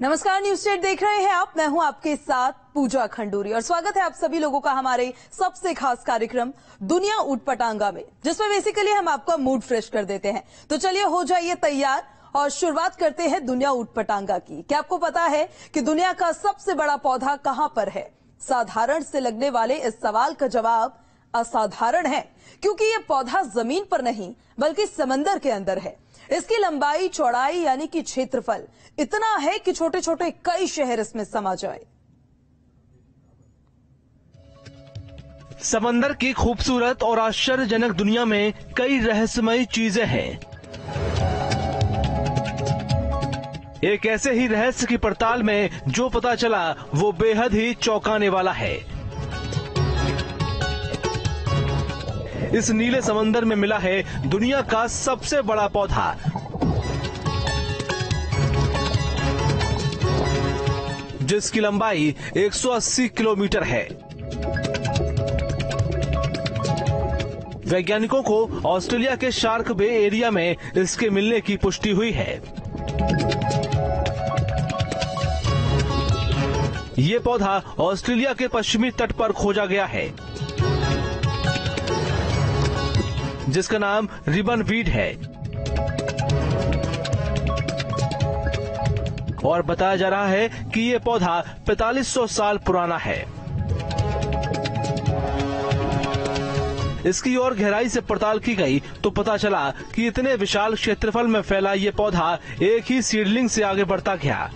नमस्कार, news state देख रहे हैं आप। मैं हूं आपके साथ पूजा खंडूरी और स्वागत है आप सभी लोगों का हमारे सबसे खास कार्यक्रम दुनिया ऊटपटांगा में, जिसमें बेसिकली हम आपका मूड फ्रेश कर देते हैं। तो चलिए हो जाइए तैयार और शुरुआत करते हैं दुनिया ऊटपटांगा की। क्या आपको पता है कि दुनिया का सबसे बड़ा पौधा कहां पर है? साधारण से लगने वाले इस सवाल का जवाब असाधारण है, क्योंकि ये पौधा जमीन पर नहीं बल्कि समंदर के अंदर है। इसकी लंबाई चौड़ाई यानी कि क्षेत्रफल इतना है कि छोटे छोटे कई शहर इसमें समा जाए। समंदर की खूबसूरत और आश्चर्यजनक दुनिया में कई रहस्यमयी चीजें हैं। एक ऐसे ही रहस्य की पड़ताल में जो पता चला वो बेहद ही चौंकाने वाला है। इस नीले समंदर में मिला है दुनिया का सबसे बड़ा पौधा, जिसकी लंबाई 180 किलोमीटर है। वैज्ञानिकों को ऑस्ट्रेलिया के शार्क बे एरिया में इसके मिलने की पुष्टि हुई है। ये पौधा ऑस्ट्रेलिया के पश्चिमी तट पर खोजा गया है, जिसका नाम रिबन वीड है और बताया जा रहा है कि ये पौधा 4500 साल पुराना है। इसकी और गहराई से पड़ताल की गई तो पता चला कि इतने विशाल क्षेत्रफल में फैला ये पौधा एक ही सीडलिंग से आगे बढ़ता गया।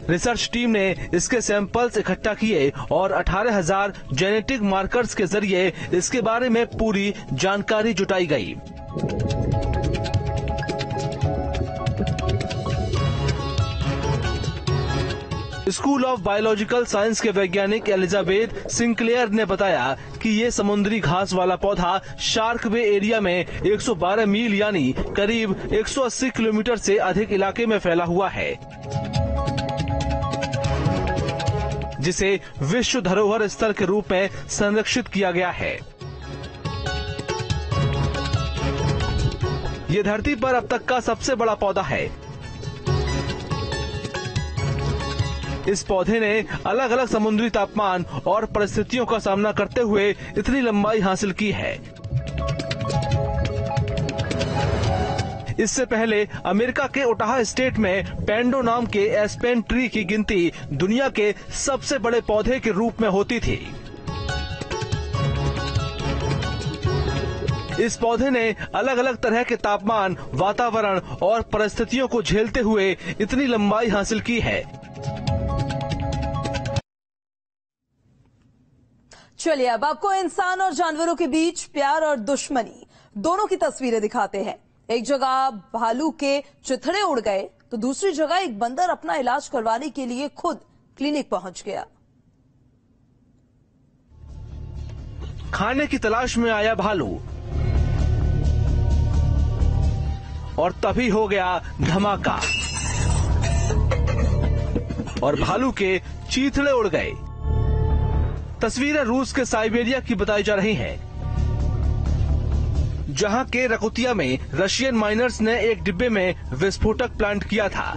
रिसर्च टीम ने इसके सैंपल्स इकट्ठा किए और 18,000 जेनेटिक मार्कर्स के जरिए इसके बारे में पूरी जानकारी जुटाई गई। स्कूल ऑफ बायोलॉजिकल साइंस के वैज्ञानिक एलिजाबेथ सिंक्लेयर ने बताया कि ये समुद्री घास वाला पौधा शार्क बे एरिया में 112 मील यानी करीब 180 किलोमीटर से अधिक इलाके में फैला हुआ है, जिसे विश्व धरोहर स्थल के रूप में संरक्षित किया गया है। ये धरती पर अब तक का सबसे बड़ा पौधा है। इस पौधे ने अलग अलग समुद्री तापमान और परिस्थितियों का सामना करते हुए इतनी लंबाई हासिल की है। इससे पहले अमेरिका के ओटाहा स्टेट में पेंडो नाम के एस्पेन ट्री की गिनती दुनिया के सबसे बड़े पौधे के रूप में होती थी। इस पौधे ने अलग अलग तरह के तापमान, वातावरण और परिस्थितियों को झेलते हुए इतनी लंबाई हासिल की है। चलिए अब आपको इंसान और जानवरों के बीच प्यार और दुश्मनी दोनों की तस्वीरें दिखाते हैं। एक जगह भालू के चिथड़े उड़ गए तो दूसरी जगह एक बंदर अपना इलाज करवाने के लिए खुद क्लिनिक पहुंच गया। खाने की तलाश में आया भालू और तभी हो गया धमाका और भालू के चीथड़े उड़ गए। तस्वीरें रूस के साइबेरिया की बताई जा रही हैं, जहां के रकुतिया में रशियन माइनर्स ने एक डिब्बे में विस्फोटक प्लांट किया था।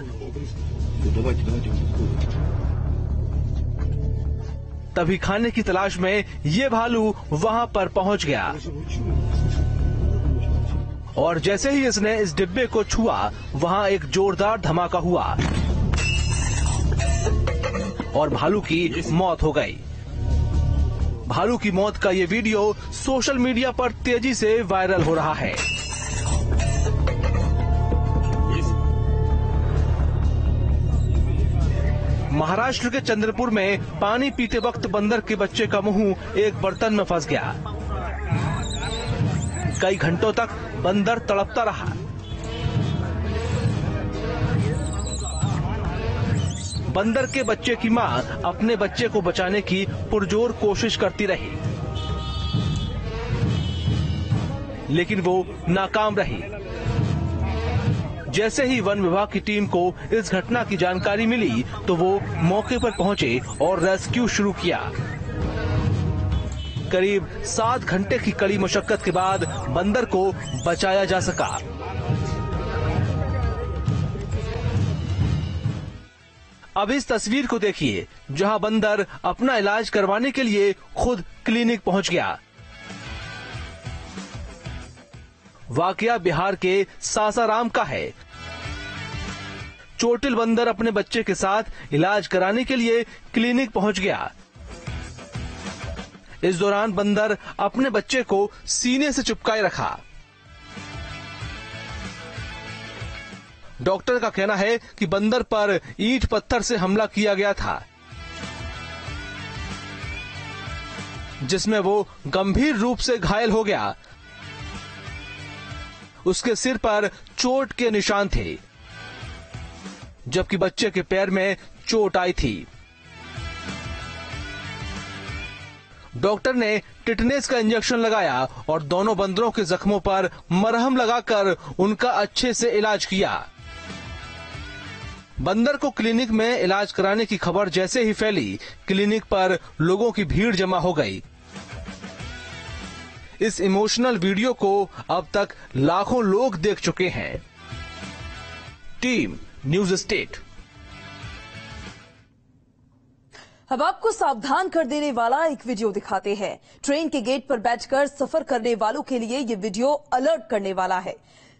तभी खाने की तलाश में ये भालू वहां पर पहुंच गया और जैसे ही इसने इस डिब्बे को छुआ, वहां एक जोरदार धमाका हुआ और भालू की मौत हो गई। भालू की मौत का ये वीडियो सोशल मीडिया पर तेजी से वायरल हो रहा है। महाराष्ट्र के चंद्रपुर में पानी पीते वक्त बंदर के बच्चे का मुंह एक बर्तन में फंस गया। कई घंटों तक बंदर तड़पता रहा। बंदर के बच्चे की मां अपने बच्चे को बचाने की पुरजोर कोशिश करती रही, लेकिन वो नाकाम रही। जैसे ही वन विभाग की टीम को इस घटना की जानकारी मिली तो वो मौके पर पहुंचे और रेस्क्यू शुरू किया। करीब 7 घंटे की कड़ी मशक्कत के बाद बंदर को बचाया जा सका। अब इस तस्वीर को देखिए, जहां बंदर अपना इलाज करवाने के लिए खुद क्लिनिक पहुंच गया। वाकया बिहार के सासाराम का है। चोटिल बंदर अपने बच्चे के साथ इलाज कराने के लिए क्लिनिक पहुंच गया। इस दौरान बंदर अपने बच्चे को सीने से चिपकाए रखा। डॉक्टर का कहना है कि बंदर पर ईंट पत्थर से हमला किया गया था, जिसमें वो गंभीर रूप से घायल हो गया। उसके सिर पर चोट के निशान थे, जबकि बच्चे के पैर में चोट आई थी। डॉक्टर ने टिटनेस का इंजेक्शन लगाया और दोनों बंदरों के जख्मों पर मरहम लगाकर उनका अच्छे से इलाज किया। बंदर को क्लिनिक में इलाज कराने की खबर जैसे ही फैली, क्लिनिक पर लोगों की भीड़ जमा हो गई। इस इमोशनल वीडियो को अब तक लाखों लोग देख चुके हैं। Team news state. अब आपको सावधान कर देने वाला एक वीडियो दिखाते हैं। ट्रेन के गेट पर बैठकर सफर करने वालों के लिए ये वीडियो अलर्ट करने वाला है।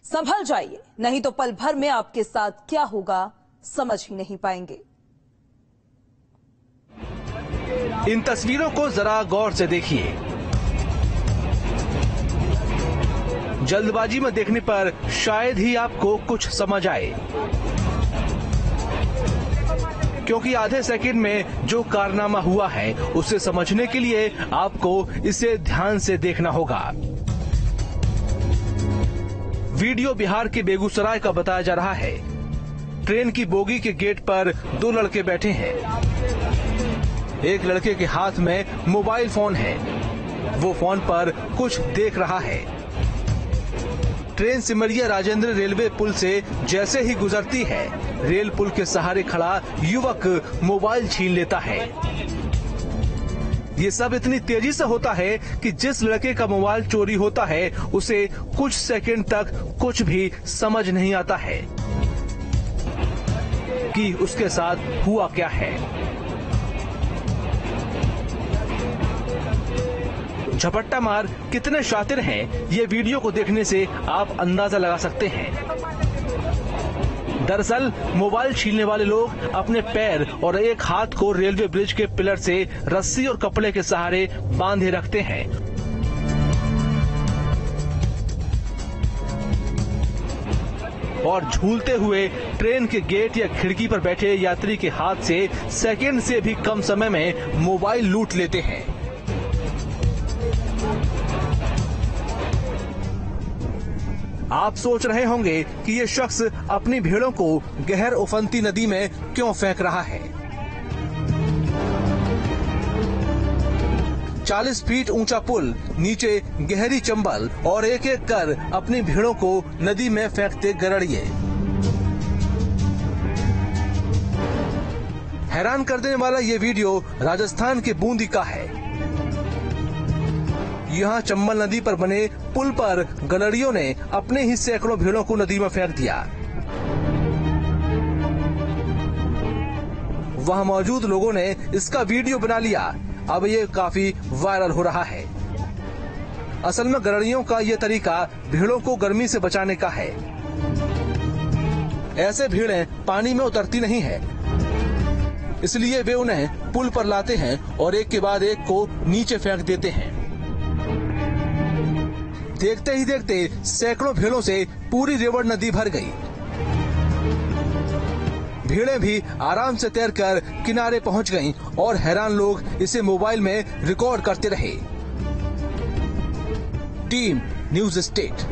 संभल जाइए, नहीं तो पल भर में आपके साथ क्या होगा समझ ही नहीं पाएंगे। इन तस्वीरों को जरा गौर से देखिए। जल्दबाजी में देखने पर शायद ही आपको कुछ समझ आए, क्योंकि आधे सेकंड में जो कारनामा हुआ है उसे समझने के लिए आपको इसे ध्यान से देखना होगा। वीडियो बिहार के बेगूसराय का बताया जा रहा है। ट्रेन की बोगी के गेट पर 2 लड़के बैठे हैं। एक लड़के के हाथ में मोबाइल फोन है, वो फोन पर कुछ देख रहा है। ट्रेन सिमरिया राजेंद्र रेलवे पुल से जैसे ही गुजरती है, रेल पुल के सहारे खड़ा युवक मोबाइल छीन लेता है। ये सब इतनी तेजी से होता है कि जिस लड़के का मोबाइल चोरी होता है उसे कुछ सेकंड तक कुछ भी समझ नहीं आता है कि उसके साथ हुआ क्या है। झपट्टा मार कितने शातिर हैं, ये वीडियो को देखने से आप अंदाजा लगा सकते हैं। दरअसल मोबाइल छीनने वाले लोग अपने पैर और एक हाथ को रेलवे ब्रिज के पिलर से रस्सी और कपड़े के सहारे बांधे रखते हैं। और झूलते हुए ट्रेन के गेट या खिड़की पर बैठे यात्री के हाथ से सेकंड से भी कम समय में मोबाइल लूट लेते हैं। आप सोच रहे होंगे कि ये शख्स अपनी भेड़ों को गहर उफनती नदी में क्यों फेंक रहा है। 40 फीट ऊंचा पुल, नीचे गहरी चंबल और एक एक कर अपनी भेड़ों को नदी में फेंकते गरड़िए। हैरान कर देने वाला ये वीडियो राजस्थान के बूंदी का है। यहाँ चंबल नदी पर बने पुल पर गलड़ियों ने अपने ही सैकड़ों भेड़ों को नदी में फेंक दिया। वहाँ मौजूद लोगों ने इसका वीडियो बना लिया। अब ये काफी वायरल हो रहा है। असल में गलड़ियों का ये तरीका भेड़ों को गर्मी से बचाने का है। ऐसे भेड़ें पानी में उतरती नहीं है, इसलिए वे उन्हें पुल पर लाते हैं और एक के बाद एक को नीचे फेंक देते हैं। देखते ही देखते सैकड़ों भेड़ों से पूरी रेवड़ नदी भर गई। भेड़ें भी आराम से तैरकर किनारे पहुंच गईं और हैरान लोग इसे मोबाइल में रिकॉर्ड करते रहे। Team news state.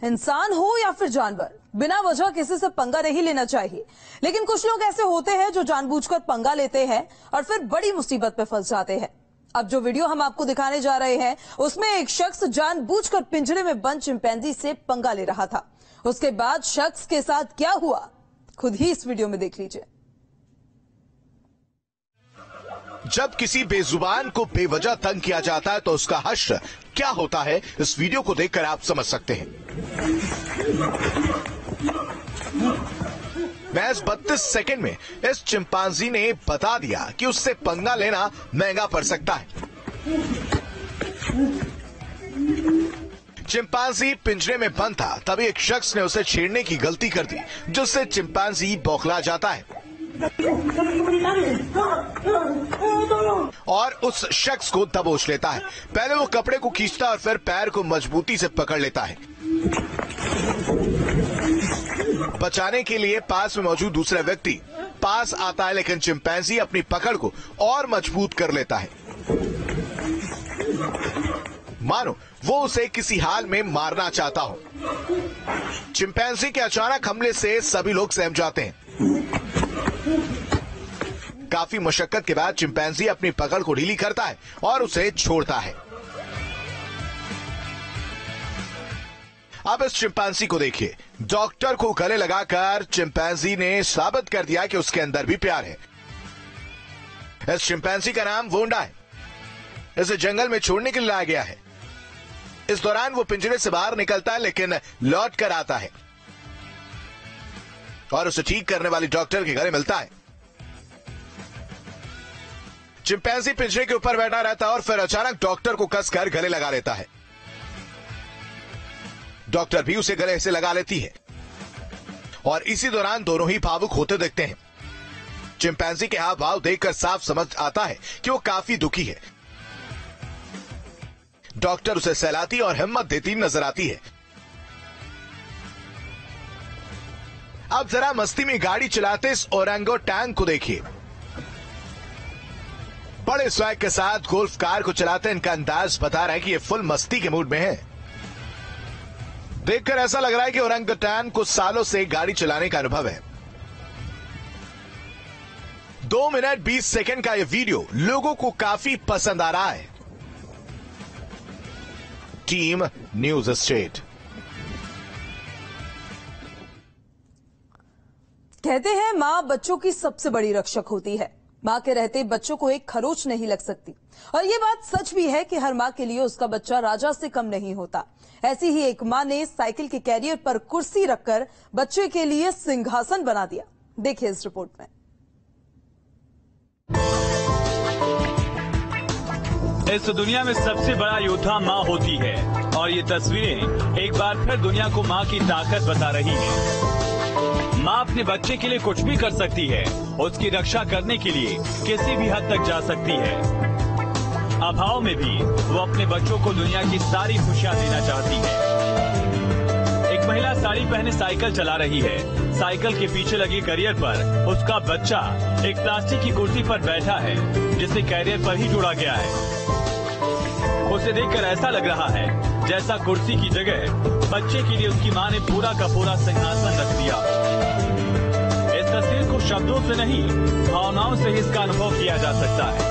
इंसान हो या फिर जानवर, बिना वजह किसी से पंगा नहीं लेना चाहिए। लेकिन कुछ लोग ऐसे होते हैं जो जानबूझकर पंगा लेते हैं और फिर बड़ी मुसीबत में फंस जाते हैं। अब जो वीडियो हम आपको दिखाने जा रहे हैं उसमें एक शख्स जानबूझकर पिंजरे में बंद चिंपैंजी से पंगा ले रहा था। उसके बाद शख्स के साथ क्या हुआ खुद ही इस वीडियो में देख लीजिए। जब किसी बेजुबान को बेवजह तंग किया जाता है तो उसका हश्र क्या होता है, इस वीडियो को देखकर आप समझ सकते हैं। महज 32 सेकंड में इस चिंपांजी ने बता दिया कि उससे पंगा लेना महंगा पड़ सकता है। चिंपांजी पिंजरे में बंद था, तभी एक शख्स ने उसे छेड़ने की गलती कर दी, जिससे चिंपांजी बौखला जाता है और उस शख्स को दबोच लेता है। पहले वो कपड़े को खींचता और फिर पैर को मजबूती से पकड़ लेता है। बचाने के लिए पास में मौजूद दूसरा व्यक्ति पास आता है, लेकिन चिंपैंजी अपनी पकड़ को और मजबूत कर लेता है, मानो वो उसे किसी हाल में मारना चाहता हो। चिंपैंजी के अचानक हमले से सभी लोग सहम जाते हैं। काफी मशक्कत के बाद चिंपैंजी अपनी पकड़ को ढीली करता है और उसे छोड़ता है। अब इस चिंपैंजी को देखिए। डॉक्टर को गले लगाकर चिंपैंजी ने साबित कर दिया कि उसके अंदर भी प्यार है। इस चिंपैंजी का नाम वोंडा है। इसे जंगल में छोड़ने के लिए लाया गया है। इस दौरान वो पिंजरे से बाहर निकलता है, लेकिन लौट कर आता है और उसे ठीक करने वाली डॉक्टर के गले मिलता है। चिंपैंजी पिंजरे के ऊपर बैठा रहता है और फिर अचानक डॉक्टर को कसकर गले लगा लेता है। डॉक्टर भी उसे गले से लगा लेती है और इसी दौरान दोनों ही भावुक होते दिखते हैं। चिंपैंजी के हाव भाव देखकर साफ समझ आता है कि वो काफी दुखी है। डॉक्टर उसे सहलाती और हिम्मत देती नजर आती है। अब जरा मस्ती में गाड़ी चलाते इस ओरंगोटैंग को देखिए। बड़े स्वैग के साथ गोल्फ कार को चलाते इनका अंदाज बता रहा है कि ये फुल मस्ती के मूड में है। देखकर ऐसा लग रहा है कि ओरंगोटैंग को सालों से गाड़ी चलाने का अनुभव है। 2 मिनट 20 सेकंड का यह वीडियो लोगों को काफी पसंद आ रहा है। Team news state. कहते हैं मां बच्चों की सबसे बड़ी रक्षक होती है। मां के रहते बच्चों को एक खरोच नहीं लग सकती, और ये बात सच भी है कि हर मां के लिए उसका बच्चा राजा से कम नहीं होता। ऐसी ही एक मां ने साइकिल के कैरियर पर कुर्सी रखकर बच्चे के लिए सिंहासन बना दिया। देखिए इस रिपोर्ट में। इस दुनिया में सबसे बड़ा योद्धा माँ होती है और ये तस्वीरें एक बार फिर दुनिया को माँ की ताकत बता रही हैं। माँ अपने बच्चे के लिए कुछ भी कर सकती है, उसकी रक्षा करने के लिए किसी भी हद तक जा सकती है। अभाव में भी वो अपने बच्चों को दुनिया की सारी खुशियाँ देना चाहती है। एक महिला साड़ी पहने साइकिल चला रही है। साइकिल के पीछे लगी कैरियर पर उसका बच्चा एक प्लास्टिक की कुर्सी पर बैठा है, जिसे कैरियर पर ही जोड़ा गया है। उसे देखकर ऐसा लग रहा है जैसा कुर्सी की जगह बच्चे के लिए उसकी माँ ने पूरा का पूरा सिंहासन रख दिया। इस तस्वीर को शब्दों से नहीं, भावनाओं से ही इसका अनुभव किया जा सकता है।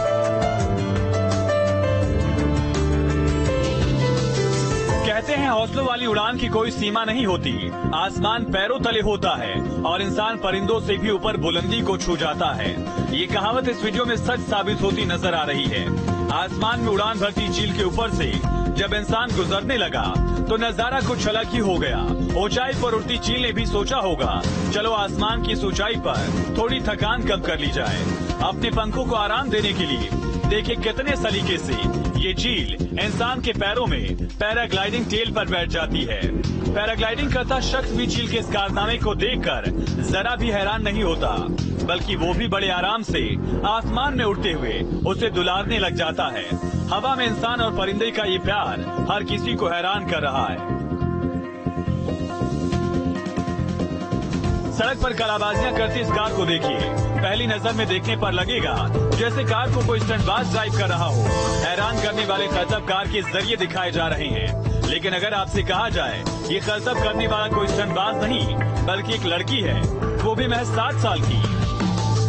कहते हैं हौसलों वाली उड़ान की कोई सीमा नहीं होती। आसमान पैरों तले होता है और इंसान परिंदों से भी ऊपर बुलंदी को छू जाता है। ये कहावत इस वीडियो में सच साबित होती नजर आ रही है। आसमान में उड़ान भरती चील के ऊपर से जब इंसान गुजरने लगा तो नजारा कुछ अलग ही हो गया। ऊंचाई पर उड़ती चील ने भी सोचा होगा, चलो आसमान की इस ऊंचाई पर थोड़ी थकान कम कर ली जाए। अपने पंखों को आराम देने के लिए देखिए कितने सलीके से ये चील इंसान के पैरों में पैराग्लाइडिंग टेल पर बैठ जाती है। पैराग्लाइडिंग करता शख्स भी चील के इस कारनामे को देखकर जरा भी हैरान नहीं होता, बल्कि वो भी बड़े आराम से आसमान में उड़ते हुए उसे दुलारने लग जाता है। हवा में इंसान और परिंदे का ये प्यार हर किसी को हैरान कर रहा है। सड़क पर कलाबाजियां करती इस कार को देखिए। पहली नजर में देखने पर लगेगा जैसे कार को कोई स्टंटबाज ड्राइव कर रहा हो। हैरान करने वाले करतब कार के जरिए दिखाए जा रहे हैं। लेकिन अगर आपसे कहा जाए ये करतब करने वाला कोई स्टंटबाज नहीं बल्कि एक लड़की है, वो भी महज 7 साल की।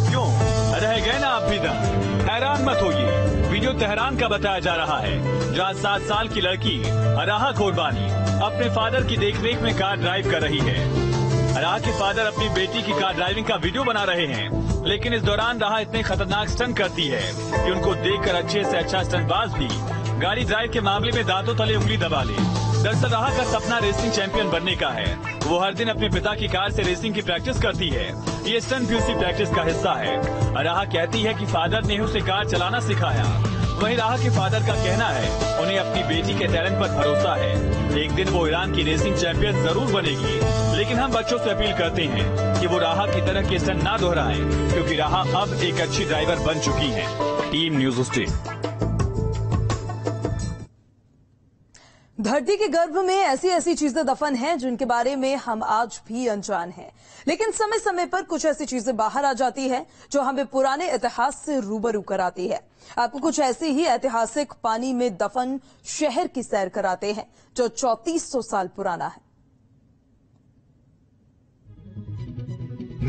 क्यों रह गए ना आप भी दम? हैरान मत होइए, वीडियो तेहरान का बताया जा रहा है, जहाँ 7 साल की लड़की राहा कुर्बानी अपने फादर की देखरेख में कार ड्राइव कर रही है। राहा के फादर अपनी बेटी की कार ड्राइविंग का वीडियो बना रहे हैं। लेकिन इस दौरान राहा इतने खतरनाक स्टंट करती है कि उनको देखकर अच्छे से अच्छा स्टंटबाज भी गाड़ी ड्राइव के मामले में दांतों तले उंगली दबा ले। दरअसल राहा का सपना रेसिंग चैंपियन बनने का है। वो हर दिन अपने पिता की कार से रेसिंग की प्रैक्टिस करती है। ये स्टंट भी उसी प्रैक्टिस का हिस्सा है। राहा कहती है कि फादर ने उसे कार चलाना सिखाया। वहीं राहा के फादर का कहना है उन्हें अपनी बेटी के टैलेंट पर भरोसा है। एक दिन वो ईरान की रेसिंग चैंपियन जरूर बनेगी, लेकिन हम बच्चों से अपील करते हैं कि वो राहा की तरह के स्टंट ना दोहराएं, क्योंकि राहा अब एक अच्छी ड्राइवर बन चुकी है। Team news state. धरती के गर्भ में ऐसी ऐसी चीजें दफन हैं जिनके बारे में हम आज भी अनजान हैं, लेकिन समय समय पर कुछ ऐसी चीजें बाहर आ जाती है जो हमें पुराने इतिहास से रूबरू कराती है। आपको कुछ ऐसे ही ऐतिहासिक पानी में दफन शहर की सैर कराते हैं जो 3400 साल पुराना है।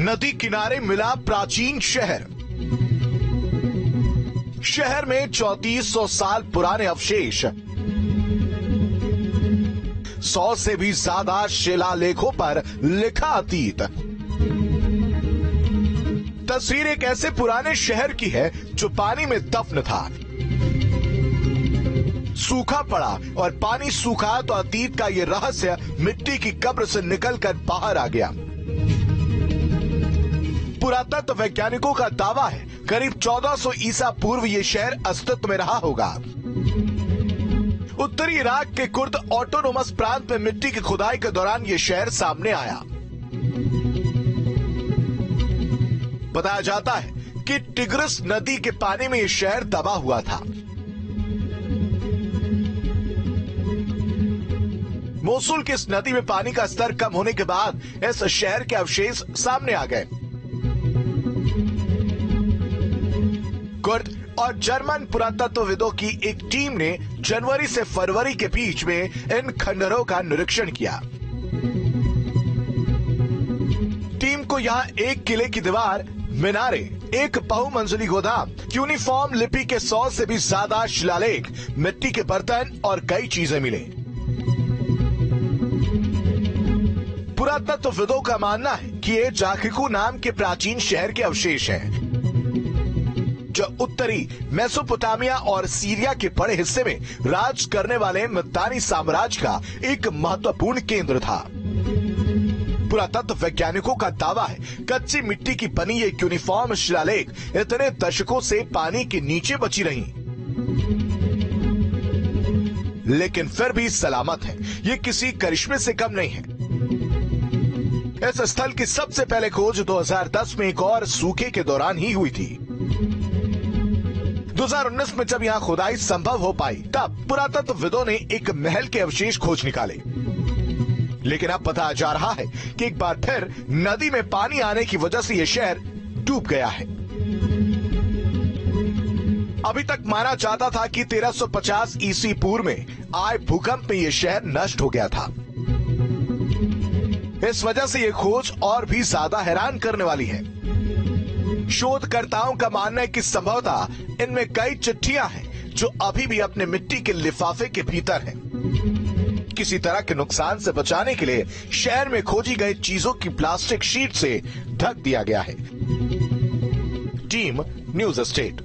नदी किनारे मिला प्राचीन शहर। शहर में 3400 साल पुराने अवशेष, 100 से भी ज्यादा शिलालेखों पर लिखा अतीत। तस्वीर एक ऐसे पुराने शहर की है जो पानी में दफन था। सूखा पड़ा और पानी सूखा तो अतीत का यह रहस्य मिट्टी की कब्र से निकलकर बाहर आ गया। पुरातत्व वैज्ञानिकों का दावा है करीब 1400 ईसा पूर्व यह शहर अस्तित्व में रहा होगा। उत्तरी इराक के कुर्द ऑटोनोमस प्रांत में मिट्टी की खुदाई के दौरान यह शहर सामने आया। बताया जाता है कि टिग्रिस नदी के पानी में यह शहर दबा हुआ था। मोसुल की इस नदी में पानी का स्तर कम होने के बाद इस शहर के अवशेष सामने आ गए। कुर्द और जर्मन पुरातत्वविदों की एक टीम ने जनवरी से फरवरी के बीच में इन खंडरों का निरीक्षण किया। टीम को यहां एक किले की दीवार, मीनारे, एक बहुमंजिली गोदाम, यूनिफॉर्म लिपि के 100 से भी ज्यादा शिलालेख, मिट्टी के बर्तन और कई चीजें मिले। पुरातत्वविदों का मानना है कि ये जाकिकू नाम के प्राचीन शहर के अवशेष हैं, जो उत्तरी मेसोपोटामिया और सीरिया के बड़े हिस्से में राज करने वाले मितानी साम्राज्य का एक महत्वपूर्ण केंद्र था। पुरातत्व वैज्ञानिकों का दावा है कच्ची मिट्टी की बनी ये यूनिफॉर्म शिलालेख इतने दशकों से पानी के नीचे बची रही, लेकिन फिर भी सलामत है। ये किसी करिश्मे से कम नहीं है। इस स्थल की सबसे पहले खोज 2010 में एक और सूखे के दौरान ही हुई थी। 2019 में जब यहां खुदाई संभव हो पाई, तब पुरातत्वविदों ने एक महल के अवशेष खोज निकाले। लेकिन अब बताया जा रहा है कि एक बार फिर नदी में पानी आने की वजह से यह शहर डूब गया है। अभी तक माना जाता था कि 1350 ईस्वी पूर्व में आए भूकंप में यह शहर नष्ट हो गया था। इस वजह से यह खोज और भी ज्यादा हैरान करने वाली है। शोधकर्ताओं का मानना है कि संभवतः इनमें कई चिट्ठियां हैं जो अभी भी अपने मिट्टी के लिफाफे के भीतर हैं। किसी तरह के नुकसान से बचाने के लिए शहर में खोजी गई चीजों की प्लास्टिक शीट से ढक दिया गया है। Team news state.